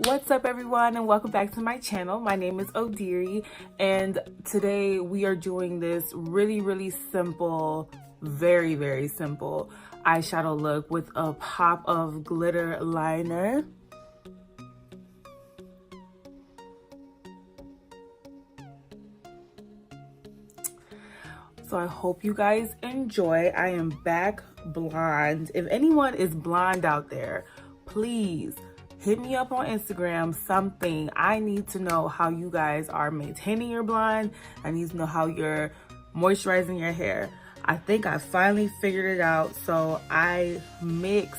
What's up everyone, and welcome back to my channel. My name is Odiri, and today we are doing this really simple, very simple eyeshadow look with a pop of glitter liner. So I hope you guys enjoy. I am back blonde. If anyone is blonde out there, please hit me up on Instagram, something. I need to know how you guys are maintaining your blonde. I need to know how you're moisturizing your hair. I think I finally figured it out. So I mixed,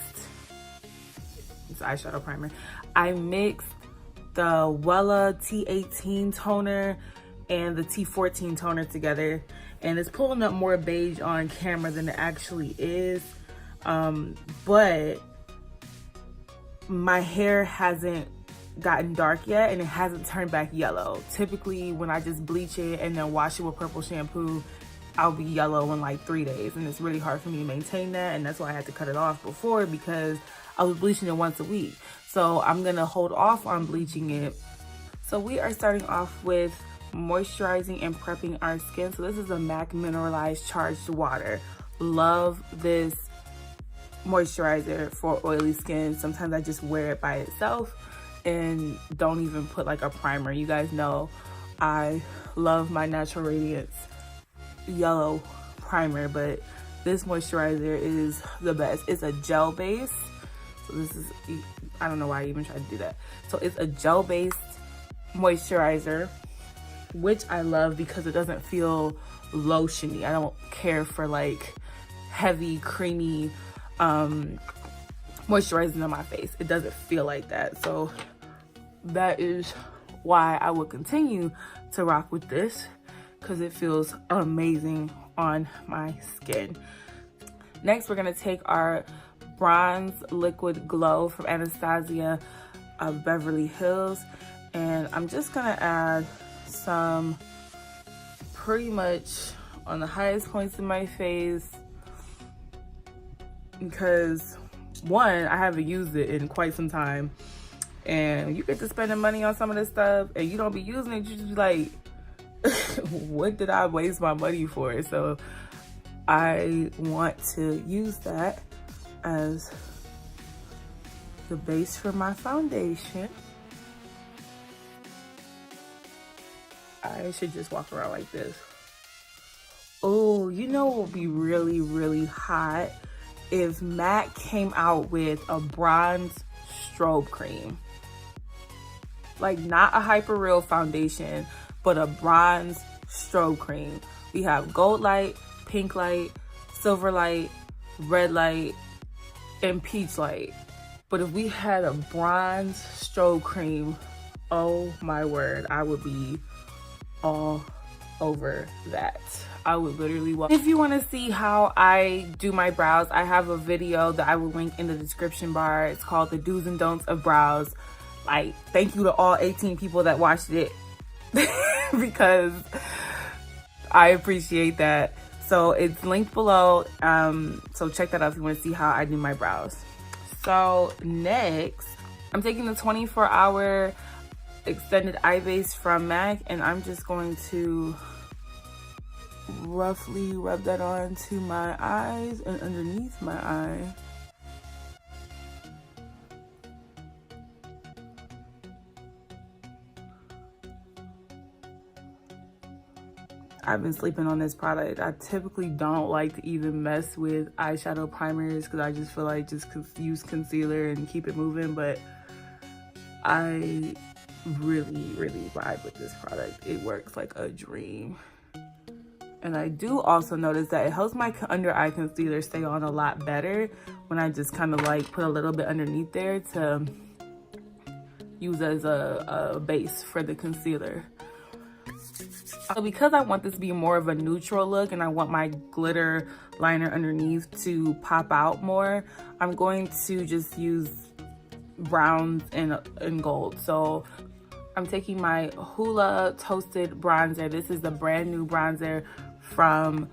it's eyeshadow primer. I mixed the Wella T18 toner and the T14 toner together. And it's pulling up more beige on camera than it actually is. But my hair hasn't gotten dark yet and it hasn't turned back yellow. Typically when I just bleach it and then wash it with purple shampoo, I'll be yellow in like 3 days, and it's really hard for me to maintain that, and that's why I had to cut it off before, because I was bleaching it once a week. So I'm gonna hold off on bleaching it. So we are starting off with moisturizing and prepping our skin. So this is a MAC mineralized charged water. Love this moisturizer for oily skin. Sometimes I just wear it by itself and don't even put like a primer. You guys know I love my Natural Radiance yellow primer, but this moisturizer is the best. It's a gel base. So this is, I don't know why I even tried to do that. So it's a gel based moisturizer, which I love because it doesn't feel lotiony. I don't care for like heavy, creamy moisturizing on my face. It doesn't feel like that. So that is why I will continue to rock with this, because it feels amazing on my skin. Next, we're gonna take our Bronze Liquid Glow from Anastasia of Beverly Hills, and I'm just gonna add some pretty much on the highest points in my face, because one, I haven't used it in quite some time, and you get to spending money on some of this stuff and you don't be using it, you just be like, what did I waste my money for? So I want to use that as the base for my foundation. I should just walk around like this. Oh, you know what would be really hot? If MAC came out with a bronze strobe cream. Like not a Hyper Real foundation, but a bronze strobe cream. We have gold light, pink light, silver light, red light, and peach light. But if we had a bronze strobe cream, oh my word, I would be all over that. I would literally walk. If you want to see how I do my brows, I have a video that I will link in the description bar. It's called The Do's and Don'ts of Brows. Like, thank you to all 18 people that watched it because I appreciate that. So it's linked below. So check that out if you want to see how I do my brows. So next, I'm taking the 24-hour extended eye base from MAC, and I'm just going to roughly rub that onto my eyes and underneath my eye. I've been sleeping on this product. I typically don't like to even mess with eyeshadow primers because I just feel like just use concealer and keep it moving, but I really vibe with this product. It works like a dream. And I do also notice that it helps my under eye concealer stay on a lot better when I just kind of like put a little bit underneath there to use as a base for the concealer. So because I want this to be more of a neutral look and I want my glitter liner underneath to pop out more, I'm going to just use browns and gold. So I'm taking my HULA Toasted Bronzer. This is a brand new bronzer from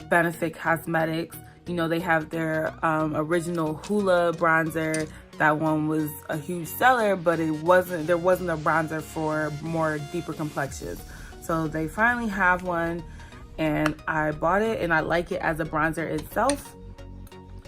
Benefit Cosmetics. You know, they have their original HULA bronzer, that one was a huge seller, but there wasn't a bronzer for more deeper complexions. So they finally have one, and I bought it, and I like it as a bronzer itself.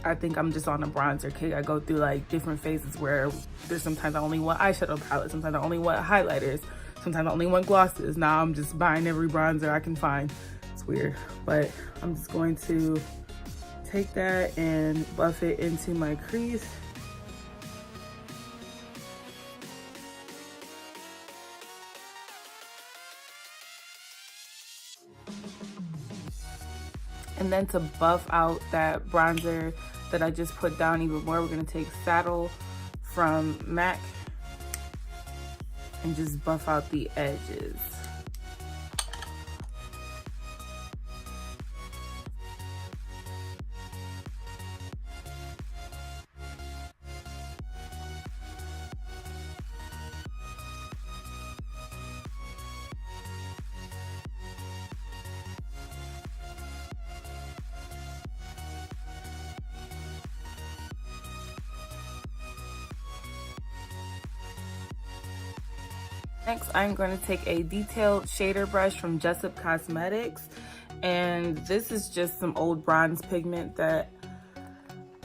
I think I'm just on a bronzer kick. I go through like different phases where there's sometimes I only want eyeshadow palette, sometimes I only want highlighters, sometimes I only want glosses. Now I'm just buying every bronzer I can find. It's weird, but I'm just going to take that and buff it into my crease. And then to buff out that bronzer that I just put down even more, we're gonna take Saddle from MAC and just buff out the edges. Next, I'm going to take a detailed shader brush from Jessup Cosmetics, and this is just some Old Bronze Pigment that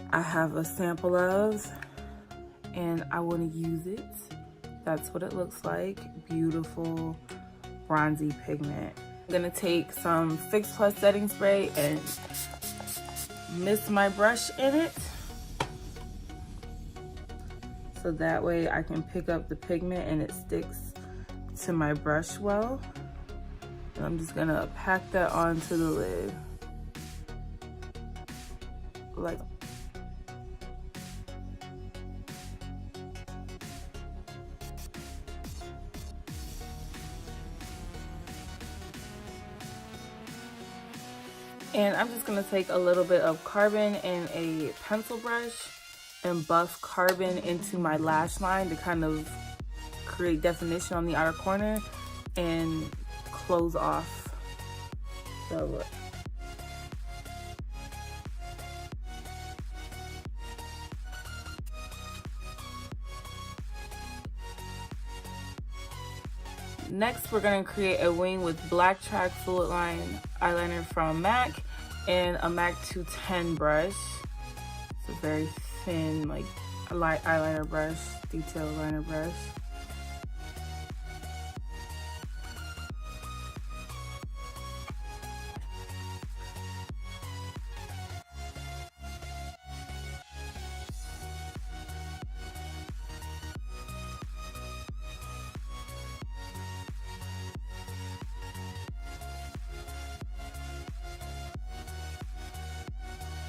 I have a sample of, and I want to use it. That's what it looks like. Beautiful bronzy pigment. I'm going to take some Fix Plus setting spray and mist my brush in it, so that way I can pick up the pigment and it sticks to my brush well. And I'm just gonna pack that onto the lid like and I'm just gonna take a little bit of carbon and a pencil brush and buff carbon into my lash line to kind of create definition on the outer corner and close off the look. Next, we're going to create a wing with Black Track Fluidline eyeliner from MAC and a MAC 210 brush. It's a very thin, like, light eyeliner brush, detailed liner brush.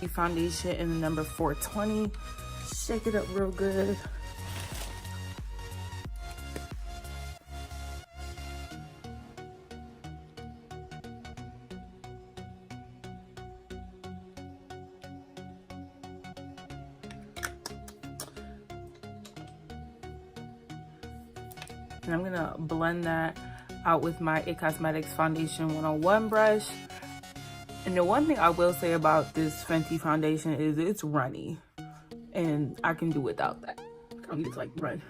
Foundation in the number 420. Shake it up real good. And I'm gonna blend that out with my IT Cosmetics Foundation 101 brush. And the one thing I will say about this Fenty foundation is it's runny, and I can do without that. I'm just like run.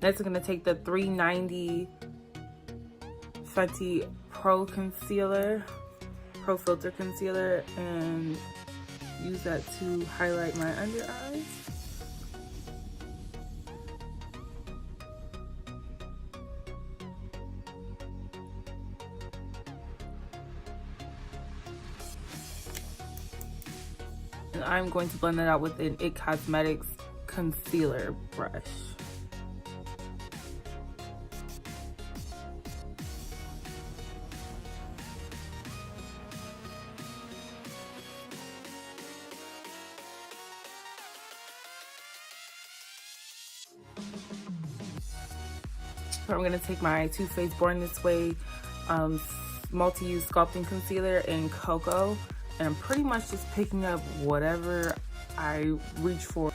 Next, I'm gonna take the 390 Fenty Pro concealer, Pro filter concealer, and use that to highlight my under eyes. And I'm going to blend that out with an IT Cosmetics concealer brush. So I'm going to take my Too Faced Born This Way multi-use sculpting concealer in Cocoa, and I'm pretty much just picking up whatever I reach for.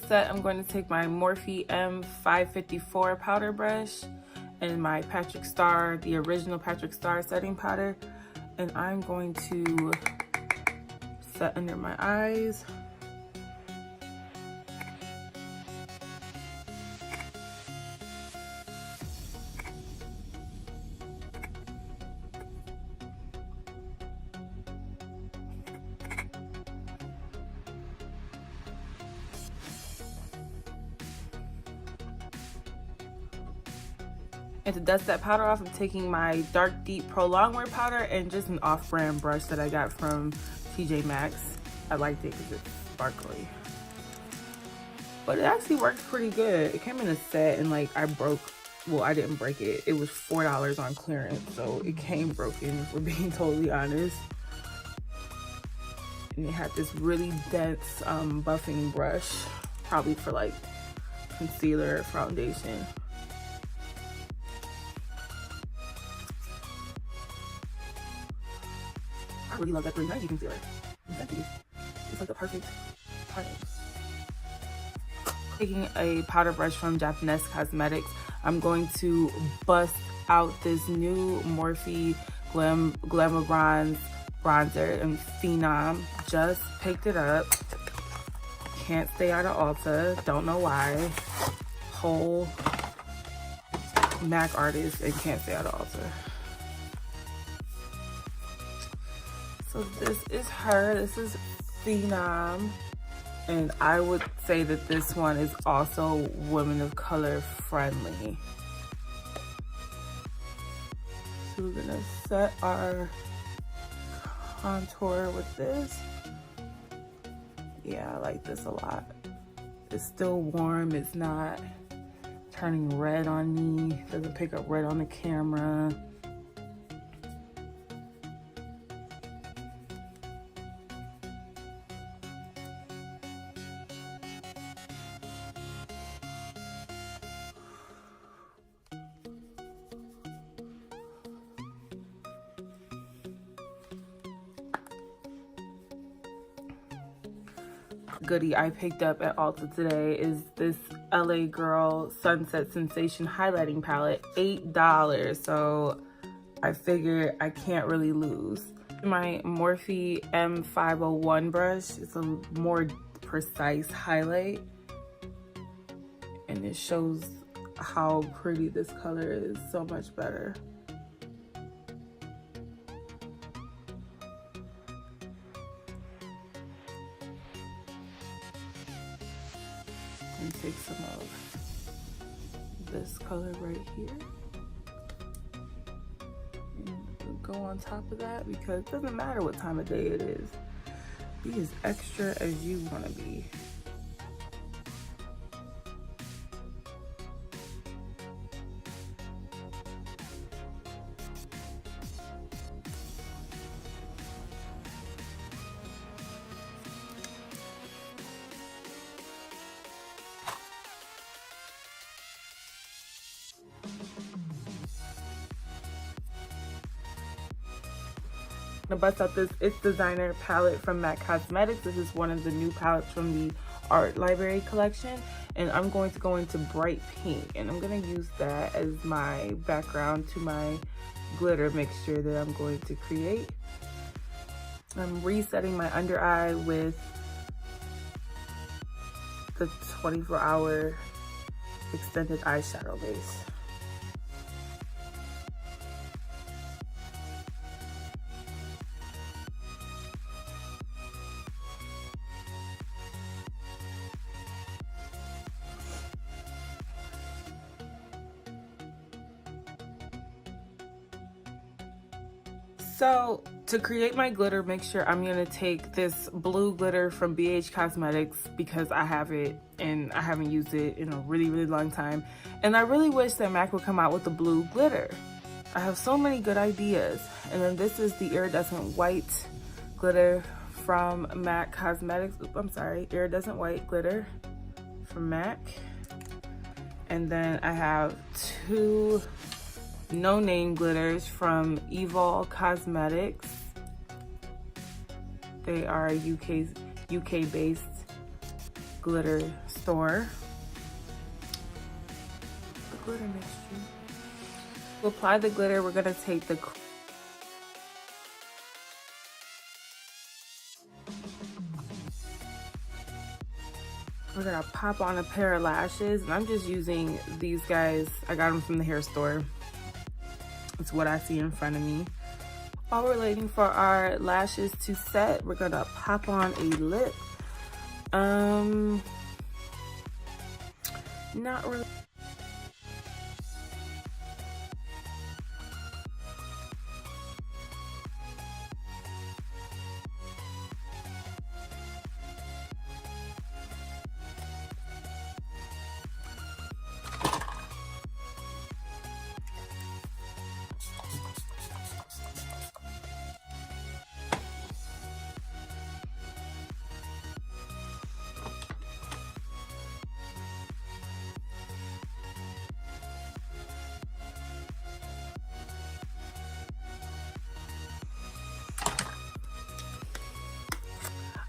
Set, I'm going to take my Morphe M554 powder brush and my Patrickstarr, the original Patrickstarr setting powder, and I'm going to set under my eyes. And to dust that powder off, I'm taking my Dark Deep Prolong wear powder and just an off-brand brush that I got from TJ Maxx. I liked it because it's sparkly. But it actually works pretty good. It came in a set and like I didn't break it. It was $4 on clearance, so it came broken if we're being totally honest. And it had this really dense buffing brush, probably for like concealer or foundation. I really love that 390 concealer. It's like the perfect price. Taking a powder brush from Japanese Cosmetics, I'm going to bust out this new Morphe Glamabronze Bronzer and Phenom. Just picked it up. Can't stay out of Ulta. Don't know why. Whole MAC artist and can't stay out of Ulta. So this is her, this is Phenom, and I would say that this one is also women of color friendly. So we're gonna set our contour with this. Yeah, I like this a lot. It's still warm, it's not turning red on me, doesn't pick up red on the camera. Goodie I picked up at Ulta today is this LA Girl Sunset Sensation highlighting palette, $8. So I figured I can't really lose. My Morphe M501 brush is a more precise highlight, and it shows how pretty this color is so much better. And take some of this color right here and go on top of that, because it doesn't matter what time of day it is. Be as extra as you want to be. I'm gonna bust out this It's Designer palette from MAC Cosmetics. This is one of the new palettes from the Art Library collection, and I'm going to go into bright pink, and I'm gonna use that as my background to my glitter mixture that I'm going to create. I'm resetting my under eye with the 24-hour extended eyeshadow base. So to create my glitter mixture, I'm gonna take this blue glitter from BH Cosmetics because I have it and I haven't used it in a really, really long time. And I really wish that MAC would come out with the blue glitter. I have so many good ideas. And then this is the iridescent white glitter from MAC Cosmetics. Oops, I'm sorry, iridescent white glitter from MAC. And then I have two no-name glitters from EVOL Cosmetics. They are a UK-based glitter store. The glitter mixture. To apply the glitter, we're gonna take the we're gonna pop on a pair of lashes, and I'm just using these guys. I got them from the hair store. It's what I see in front of me. While we're waiting for our lashes to set, we're gonna pop on a lip. Not really.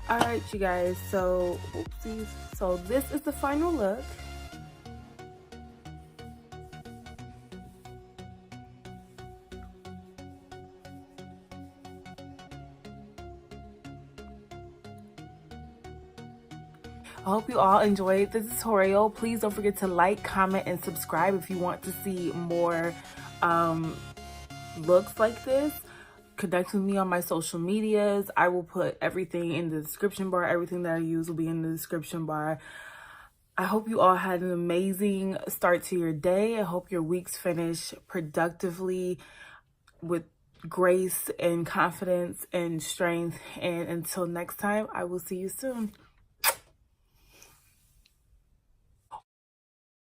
All right, you guys, so oopsies. So this is the final look. I hope you all enjoyed the tutorial. Please don't forget to like, comment, and subscribe if you want to see more looks like this. Connect with me on my social medias. I will put everything in the description bar. Everything that I use will be in the description bar. I hope you all had an amazing start to your day. I hope your weeks finish productively with grace and confidence and strength. And until next time, I will see you soon.